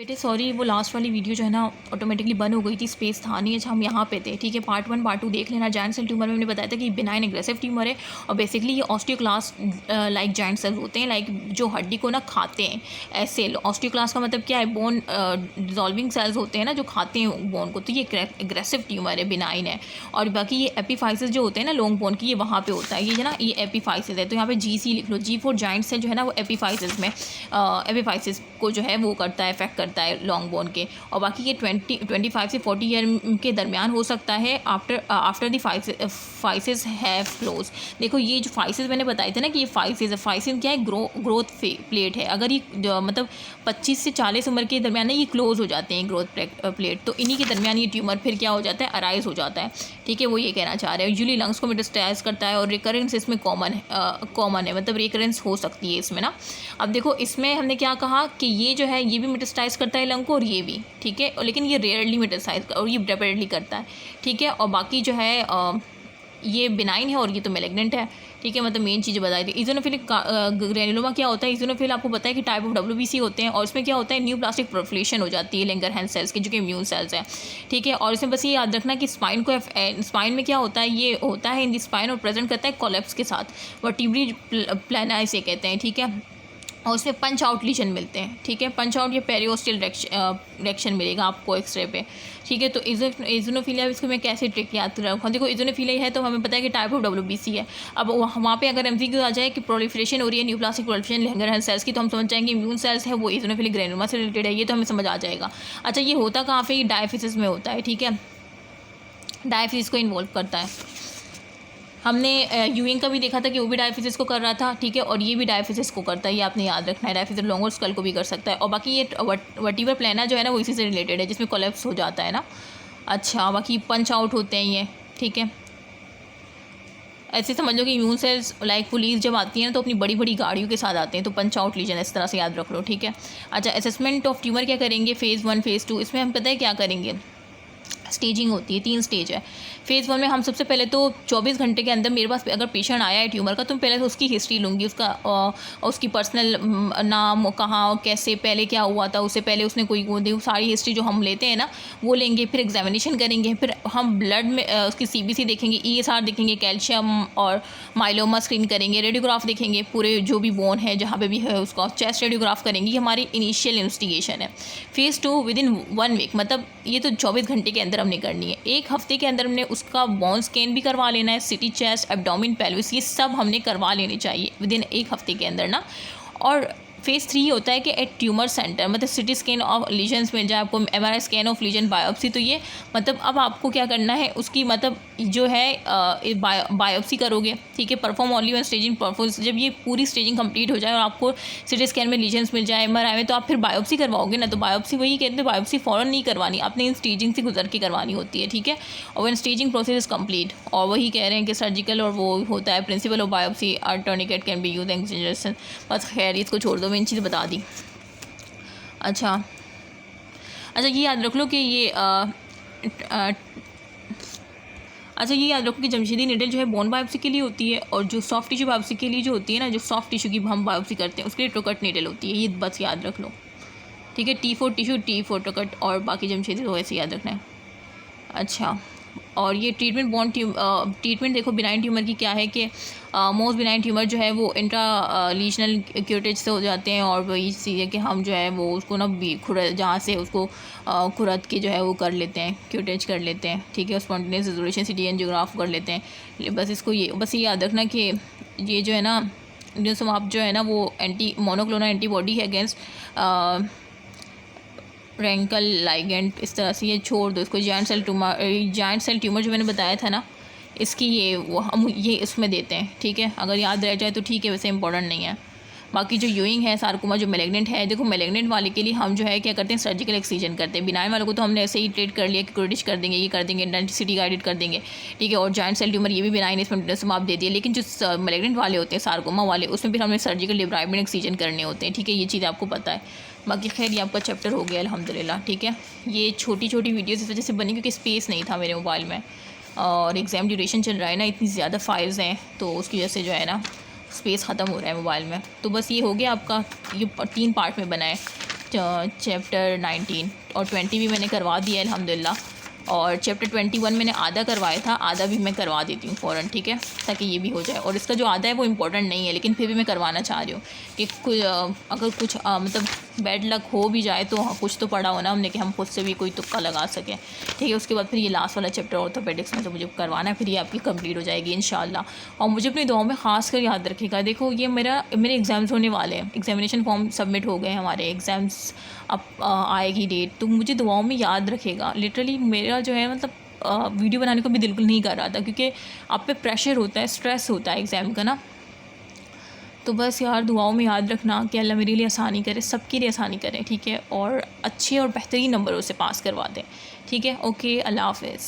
बेटे सॉरी, वो लास्ट वाली वीडियो जो है ना ऑटोमेटिकली बंद हो गई थी, स्पेस था नहीं। अच्छा हम यहाँ पे थे, ठीक है। पार्ट 1 पार्ट 2 देख लेना। जायंट सेल ट्यूमर में मैंने बताया था कि बिनाइन एग्रेसिव ट्यूमर है और बेसिकली ये ऑस्टियोक्लास्ट लाइक जायंट सेल्स होते हैं, लाइक जो हड्डी को ना खाते हैं ऐसे। ऑस्टियोक्लास्ट का मतलब क्या है? बोन डिजॉल्विंग सेल्स होते हैं ना, जो खाते हैं बोन को। तो ये एग्रेसिव ट्यूमर है, बिनाइन है। और बाकी ये एपिफाइसिस जो होते हैं ना लॉन्ग बोन की, ये वहाँ पे होता है। ये है ना, ये एपिफाइसिस है। तो यहाँ पे GC लिख लो, G फॉर जायंट सेल जो है ना, वो एपिफाइसिस में एपिफाइसिस को जो है वो करता है, इफेक्ट करता है लॉन्ग बोन के। और बाकी ये 25 से 40 ईयर के दरमियान हो सकता है after the physis have close. देखो ये जो फाइसिस मैंने बताए थे ना कि ये फाइसिस है। फाइसिस क्या है? ग्रोथ प्लेट है। अगर ये मतलब 25 से 40 उम्र के दरमियान ना ये क्लोज हो जाते हैं ग्रोथ प्लेट, तो इन्हीं के दरमियान ये ट्यूमर फिर क्या हो जाता है? अराइज हो जाता है, ठीक है। वो ये कहना चाह रहे हैं। यूजुअली लंग्स को मेटास्टेसाइज करता है और रिकरेंस इसमें कॉमन है, मतलब रिकरेंस हो सकती है इसमें ना। अब देखो इसमें हमने क्या कहा कि ये जो है ये भी मेटास्टेसाइज करता है लंग को और ये भी, ठीक है। लेकिन ये रेयरली मेटास्टेसाइज और ये रैपिडली करता है, ठीक है। और बाकी जो है ये बिनाइन है और ये तो मैलिग्नेंट है, ठीक है। मतलब मेन चीज़ें बताई थी। इजोनोफिलिक ग्रेनुलोमा क्या होता है? इजोनोफिल आपको पता है कि टाइप ऑफ WBC होते हैं और इसमें क्या होता है? न्यू प्लास्टिक प्रोफिलेशन हो जाती है लैंगरहैंस सेल्स की, जो कि इम्यून सेल्स हैं, ठीक है। और इसमें बस ये याद रखना कि स्पाइन में क्या होता है? ये होता है इन द स्पाइन और प्रेजेंट करता है कोलैप्स के साथ। वर्टिब्रल प्लाना इसे कहते हैं, ठीक है। और उसमें पंच आउट लीजन मिलते हैं, ठीक है। पंच आउट या पेरियोस्टल रिएक्शन मिलेगा आपको एक्सरे पे, ठीक है। तो इजोनोफिलिया इसको मैं कैसे ट्रिक याद रखूँ? देखो इजोनोफिलिया है तो हमें पता है कि टाइप ऑफ WBC है। अब वहाँ पे अगर MCQ आ जाए कि प्रोलिफरेशन हो रही है, न्यूप्लास्टिक प्रोलिफरेशन लैंगरहैंस सेल्स की, तो हम समझ जाएंगे इम्यून सेल्स है वो इजोनोफिलिक ग्रेनुलोमा से रिलेटेड है, ये तो हमें समझ आ जाएगा। अच्छा ये होता कहाँ पे? ये डायफिसिस में होता है, ठीक है। डायफिसिस को इन्वॉल्व करता है। हमने यूइंग का भी देखा था कि वो भी डायफिसिस को कर रहा था, ठीक है। और ये भी डायफिसिस को करता है, ये आपने याद रखना है। डायफिसिस लॉन्गर स्कल को भी कर सकता है। और बाकी ये वर्टिब्रल प्लाना जो है ना वो इसी से रिलेटेड है, जिसमें कोलैप्स हो जाता है ना। अच्छा बाकी पंच आउट होते हैं ये, ठीक है। ऐसे समझ लो कि इम्यून सेल्स लाइक पुलिस जब आती है ना तो अपनी बड़ी बड़ी गाड़ियों के साथ आते हैं, तो पंच आउट लीजन इस तरह से याद रख लो, ठीक है। अच्छा असेसमेंट ऑफ ट्यूमर क्या करेंगे? फेज़ 1 फेज़ 2 इसमें हम पता है क्या करेंगे? स्टेजिंग होती है, 3 स्टेज है। फेज़ 1 में हम सबसे पहले तो 24 घंटे के अंदर मेरे पास अगर पेशेंट आया है ट्यूमर का, तो पहले तो उसकी हिस्ट्री लूँगी, उसकी पर्सनल नाम, कहाँ कैसे पहले क्या हुआ था, उससे पहले उसने कोई वो सारी हिस्ट्री जो हम लेते हैं ना वो लेंगे। फिर एग्जामिनेशन करेंगे, फिर हम ब्लड में उसकी CBC देखेंगे, ESR देखेंगे, कैल्शियम और माइलोमा स्क्रीन करेंगे, रेडियोग्राफ देखेंगे पूरे जो भी बोन है जहाँ पे भी है उसका, चेस्ट रेडियोग्राफ करेंगे। ये हमारी इनिशियल इन्वेस्टिगेशन है। फेज़ 2 विदिन 1 वीक, मतलब ये तो 24 घंटे के अंदर हमने करनी है। एक हफ्ते के अंदर हमने उसका बोन स्कैन भी करवा लेना है, सिटी चेस्ट, एब्डोमिन, पेल्विस, ये सब हमने करवा लेने चाहिए विदिन एक हफ्ते के अंदर ना। और फेज़ 3 होता है कि एट ट्यूमर सेंटर, मतलब सिटी स्कैन ऑफ लीजन्स मिल जाए आपको, MRI scan of legion, biopsy. तो ये मतलब अब आपको क्या करना है उसकी मतलब जो है बायोप्सी करोगे, ठीक है। Perform only one staging perform, जब ये पूरी स्टेजिंग कंप्लीट हो जाए और आपको सिटी स्कैन में लीजन्स मिल जाए, MRI में, तो आप फिर बायोप्सी करवाओगे ना। तो बायोप्सी वही कहते हैं, बायोप्सी फ़ौरन नहीं करवानी, आपने इन स्टेजिंग से गुजर के करवानी होती है, ठीक है। और one staging process is complete, और वही कह रहे हैं कि सर्जिकल और वो होता है principle of biopsy, tourniquet can be use injection. बस खैर इसको छोड़ दो, मैंने चीज़ बता दी। अच्छा ये याद रख लो कि ये अच्छा ये याद रखो कि जमशेदी नीडल जो है बोन बायोप्सी के लिए होती है, और जो सॉफ्ट टिश्यू बायोप्सी के लिए जो होती है ना, जो सॉफ्ट टिश्यू की हम बायोप्सी करते हैं उसके लिए ट्रोकट नीडल होती है। ये बस याद रख लो, ठीक है। T4 टिश्यू, T4 ट्रोकट, और बाकी जमशेदी तो ऐसे याद रखना है। अच्छा और ये ट्रीटमेंट देखो बिनाइन ट्यूमर की क्या है कि मोस्ट बिनाइन ट्यूमर जो है वो इंट्रा लीजनल क्यूरेज से हो जाते हैं। और वही चीज़ है कि हम जो है वो उसको ना जहाँ से उसको खुरद के जो है वो कर लेते हैं, क्यूरेज कर लेते हैं, ठीक है। स्पॉन्टेनियस रेजोल्यूशन CT एंजियोग्राफ कर लेते हैं। बस इसको ये याद रखना कि ये जो है ना आप जो है ना वो मोनोक्लोनल एंटीबॉडी है अगेंस्ट रैंकल लाइगेंड, इस तरह से ये छोड़ दो इसको। जायंट सेल ट्यूमर जो मैंने बताया था ना, इसकी हम ये इसमें देते हैं, ठीक है। अगर याद रह जाए तो ठीक है, वैसे इंपॉर्टेंट नहीं है। बाकी जो यूइंग है, सार्कोमा जो मैलिग्नेंट है, देखो मैलिग्नेंट वाले के लिए हम जो है क्या करते हैं, सर्जिकल एक्सीजन करते हैं। बिनाइन वालों को तो हमने ऐसे ही ट्रीट कर लिया कि क्रोडिश कर देंगे, ये कर देंगे, इंटेंसिटी गाइडेड कर देंगे, ठीक है। और जायंट सेल ट्यूमर ये भी बिनाइन, इसमें आप दे दिए। लेकिन जो मैलिग्नेंट वाले होते हैं, सार्कोमा वाले, उसमें फिर हमने सर्जिकल डिब्राइडमेंट एक्सीजन करने होते हैं, ठीक है। ये चीज़ आपको पता है। बाकी खैर ये आपका चैप्टर हो गया अल्हम्दुलिल्लाह, ठीक है। ये छोटी छोटी वीडियोस इस वजह से बनी क्योंकि स्पेस नहीं था मेरे मोबाइल में, और एग्ज़ाम ड्यूरेशन चल रहा है ना, इतनी ज़्यादा फाइल्स हैं तो उसकी वजह से जो है ना स्पेस ख़त्म हो रहा है मोबाइल में। तो बस ये हो गया आपका, ये 3 पार्ट में बना है, चैप्टर 19 और 20 भी मैंने करवा दिया है अल्हम्दुलिल्लाह। और चैप्टर 21 मैंने आधा करवाया था, आधा भी मैं करवा देती हूँ फ़ौरन, ठीक है, ताकि ये भी हो जाए। और इसका जो आधा है वो इम्पोर्टेंट नहीं है, लेकिन फिर भी मैं करवाना चाह रही हूँ कि अगर कुछ मतलब बैड लक हो भी जाए तो कुछ तो पढ़ा हो ना हमने कि हम खुद से भी कोई तुक्का लगा सकें, ठीक है। उसके बाद फिर ये लास्ट वाला चैप्टर ऑर्थोपेडिक्स में तो मुझे करवाना है, फिर ये आपकी कंप्लीट हो जाएगी इंशाल्लाह। और मुझे अपनी दुआओं में ख़ास कर याद रखिएगा। देखो ये मेरे एग्ज़ाम्स होने वाले हैं, एग्जामिनेशन फॉर्म सबमिट हो गए हैं, हमारे एग्ज़ाम्स अब आएगी डेट, तो मुझे दुआओं में याद रखेगा। लिटरली मेरा जो है मतलब वीडियो बनाने को भी बिल्कुल नहीं कर रहा था, क्योंकि आप पे प्रेशर होता है, स्ट्रेस होता है एग्ज़ाम का ना। तो बस यार दुआओं में याद रखना कि अल्लाह मेरे लिए आसानी करे, सबके लिए आसानी करे, ठीक है, और अच्छे और बेहतरीन नंबरों से पास करवा दें, ठीक है। ओके, अल्लाह हाफ़िज़।